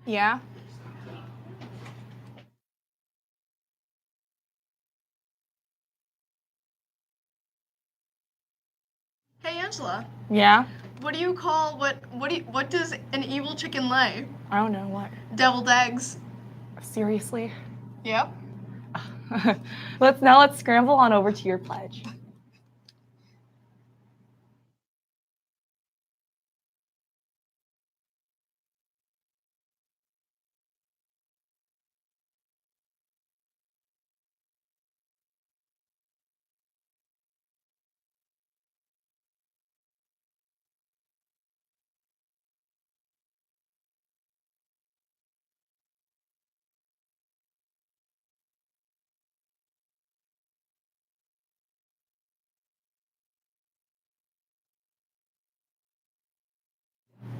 Yeah? Hey Angela, Yeah? what does an evil chicken lay? I don't know what. Deviled eggs. Seriously? Yep. Let's scramble on over to your pledge.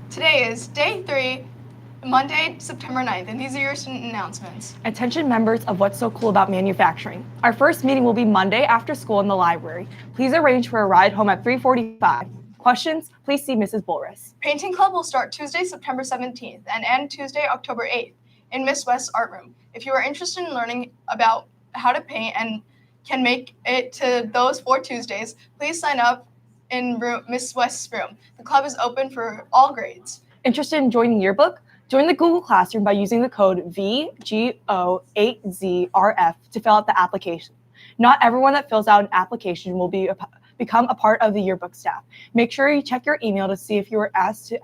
Today is day 3, Monday, September 9th, and these are your student announcements. Attention members of What's So Cool About Manufacturing. Our first meeting will be Monday after school in the library. Please arrange for a ride home at 3:45. Questions? Please see Mrs. Bulris. Painting Club will start Tuesday, September 17th and end Tuesday, October 8th in Miss West's art room. If you are interested in learning about how to paint and can make it to those 4 Tuesdays, please sign up in Miss West's room. The club is open for all grades. Interested in joining yearbook? Join the Google Classroom by using the code VGO8ZRF to fill out the application. Not everyone that fills out an application will become a part of the yearbook staff. Make sure you check your email to see if you were asked to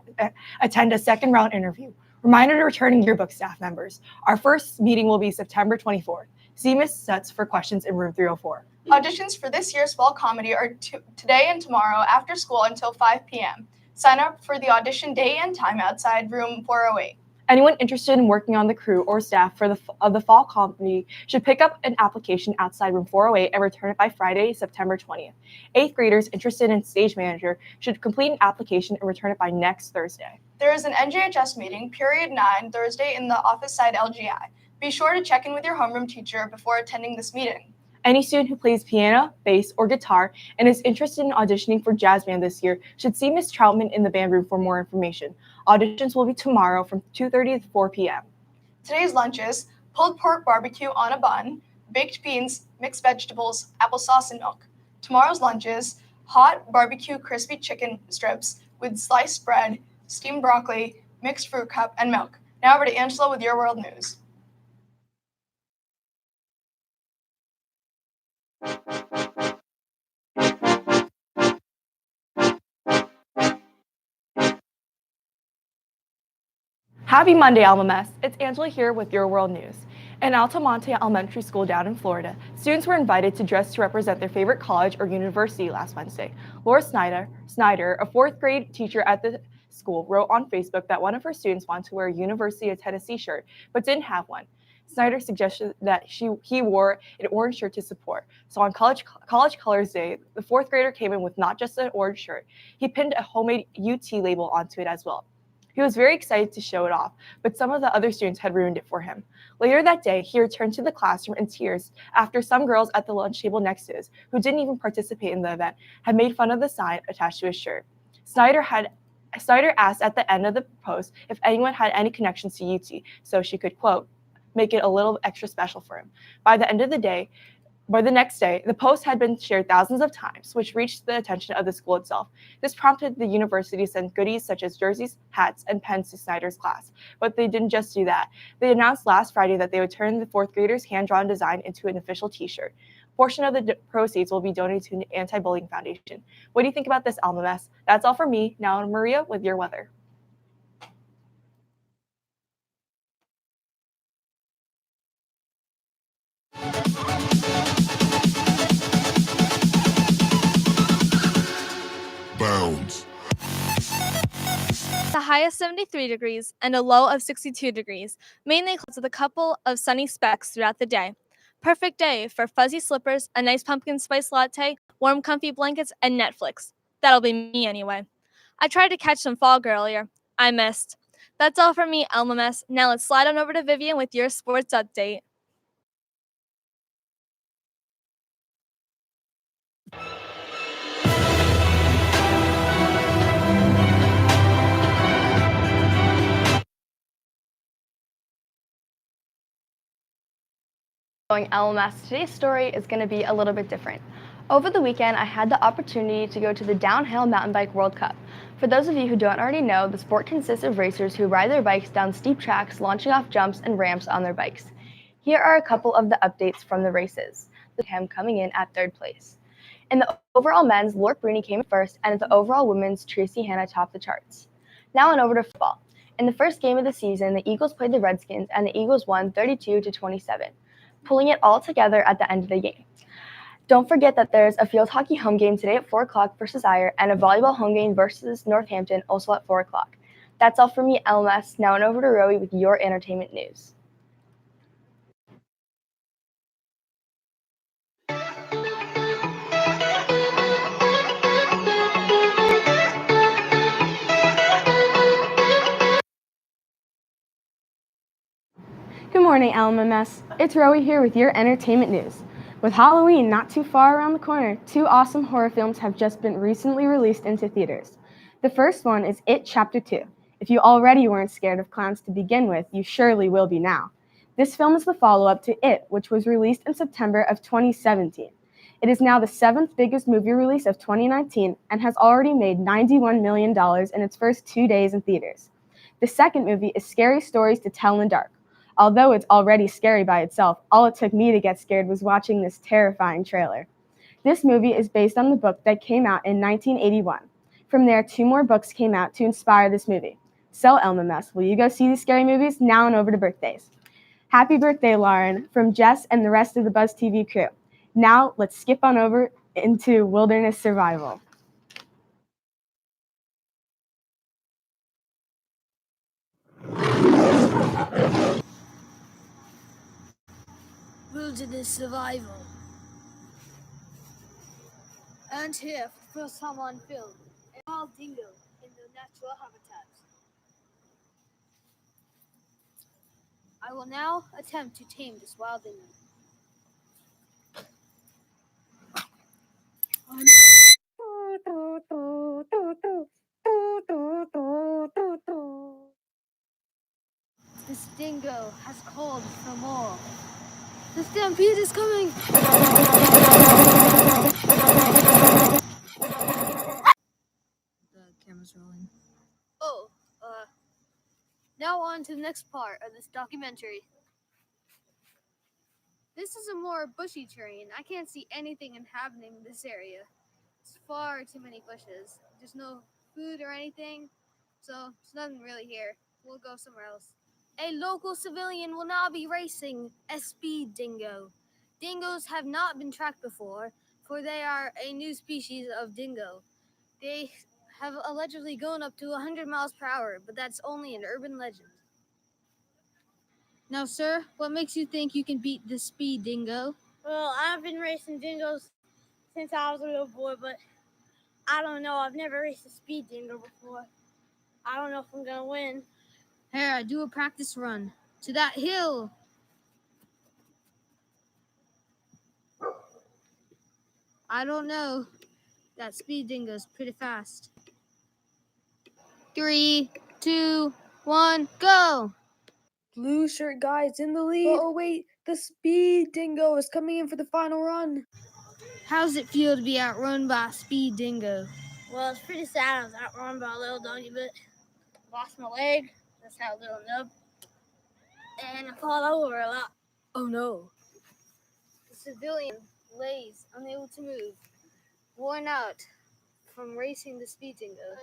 attend a second round interview. Reminder to returning yearbook staff members. Our first meeting will be September 24th. See Ms. Sutz for questions in room 304. Auditions for this year's fall comedy are today and tomorrow after school until 5 p.m. Sign up for the audition day and time outside room 408. Anyone interested in working on the crew or staff for the fall comedy should pick up an application outside room 408 and return it by Friday, September 20th. 8th graders interested in stage manager should complete an application and return it by next Thursday. There is an NJHS meeting, period 9, Thursday in the office side LGI. Be sure to check in with your homeroom teacher before attending this meeting. Any student who plays piano, bass, or guitar and is interested in auditioning for jazz band this year should see Ms. Troutman in the band room for more information. Auditions will be tomorrow from 2:30 to 4 p.m. Today's lunches: pulled pork barbecue on a bun, baked beans, mixed vegetables, applesauce, and milk. Tomorrow's lunches: hot barbecue crispy chicken strips with sliced bread, steamed broccoli, mixed fruit cup, and milk. Now over to Angela with Your World News. Happy Monday, Alma Mess. It's Angela here with Your World News. In Altamonte Elementary School down in Florida, students were invited to dress to represent their favorite college or university last Wednesday. Laura Snyder, a fourth grade teacher at the school, wrote on Facebook that one of her students wanted to wear a University of Tennessee shirt but didn't have one. Snyder suggested that he wore an orange shirt to support. So on College Colors Day, the fourth grader came in with not just an orange shirt, he pinned a homemade UT label onto it as well. He was very excited to show it off, but some of the other students had ruined it for him. Later that day, he returned to the classroom in tears after some girls at the lunch table next to his, who didn't even participate in the event, had made fun of the sign attached to his shirt. Snyder asked at the end of the post if anyone had any connections to UT, so she could, quote, make it a little extra special for him. By the next day, the post had been shared thousands of times, which reached the attention of the school itself. This prompted the university to send goodies such as jerseys, hats, and pens to Snyder's class. But they didn't just do that. They announced last Friday that they would turn the fourth graders' hand-drawn design into an official t-shirt. A portion of the proceeds will be donated to an anti-bullying foundation. What do you think about this, Alma Mess? That's all for me. Now, Maria with your weather. Bounds. The high of 73 degrees and a low of 62 degrees, mainly clouds with a couple of sunny specks throughout the day. Perfect day for fuzzy slippers, a nice pumpkin spice latte, warm comfy blankets, and Netflix. That'll be me anyway. I tried to catch some fog earlier. I missed. That's all from me, Elma Mess. Now let's slide on over to Vivian with your sports update. LMS. Today's story is going to be a little bit different. Over the weekend, I had the opportunity to go to the Downhill Mountain Bike World Cup. For those of you who don't already know, the sport consists of racers who ride their bikes down steep tracks, launching off jumps and ramps on their bikes. Here are a couple of the updates from the races, with him coming in at third place. In the overall men's, Lork Bruni came in first, and in the overall women's, Tracy Hanna topped the charts. Now on over to football. In the first game of the season, the Eagles played the Redskins, and the Eagles won 32-27, pulling it all together at the end of the game. Don't forget that there's a field hockey home game today at 4 o'clock versus Ayer, and a volleyball home game versus Northampton also at 4 o'clock. That's all from me, LMS. Now on over to Rowie with your entertainment news. Good morning, LMMS. It's Rowie here with your entertainment news. With Halloween not too far around the corner, 2 awesome horror films have just been recently released into theaters. The first one is It Chapter 2. If you already weren't scared of clowns to begin with, you surely will be now. This film is the follow-up to It, which was released in September of 2017. It is now the 7th biggest movie release of 2019 and has already made $91 million in its first 2 days in theaters. The second movie is Scary Stories to Tell in the Dark. Although it's already scary by itself, all it took me to get scared was watching this terrifying trailer. This movie is based on the book that came out in 1981. From there, 2 more books came out to inspire this movie. So, LMS, will you go see these scary movies? Now and over to birthdays. Happy birthday, Lauren, from Jess and the rest of the BuzzTV crew. Now, let's skip on over into wilderness survival. Wilderness survival. And here, for the first time on film, a wild dingo in their natural habitat. I will now attempt to tame this wild dingo. This dingo has called for more. The stampede is coming! The camera's rolling. Oh, now on to the next part of this documentary. This is a more bushy terrain. I can't see anything inhabiting this area. It's far too many bushes. There's no food or anything, so there's nothing really here. We'll go somewhere else. A local civilian will now be racing a speed dingo. Dingoes have not been tracked before, for they are a new species of dingo. They have allegedly gone up to 100 miles per hour, but that's only an urban legend. Now, sir, what makes you think you can beat this speed dingo? Well, I've been racing dingoes since I was a little boy, but I don't know. I've never raced a speed dingo before. I don't know if I'm gonna win. Here, do a practice run. To that hill! I don't know. That speed dingo's pretty fast. 3, 2, 1, go! Blue shirt guy is in the lead. Oh wait, the speed dingo is coming in for the final run. How's it feel to be outrun by a speed dingo? Well, it's pretty sad. I was outrun by a little doggy, but lost my leg. Just had a little nub, and I fall over a lot. Oh no. The civilian lays unable to move, worn out from racing the speed dingo.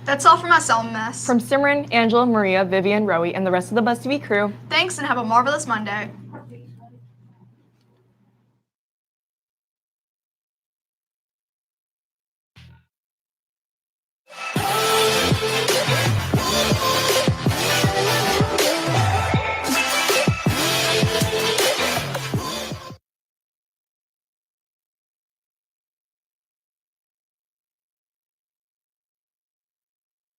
That's all from us, LMS. From Simran, Angela, Maria, Vivian, Rowie, and the rest of the BuzzTV crew, Thanks and have a marvelous Monday.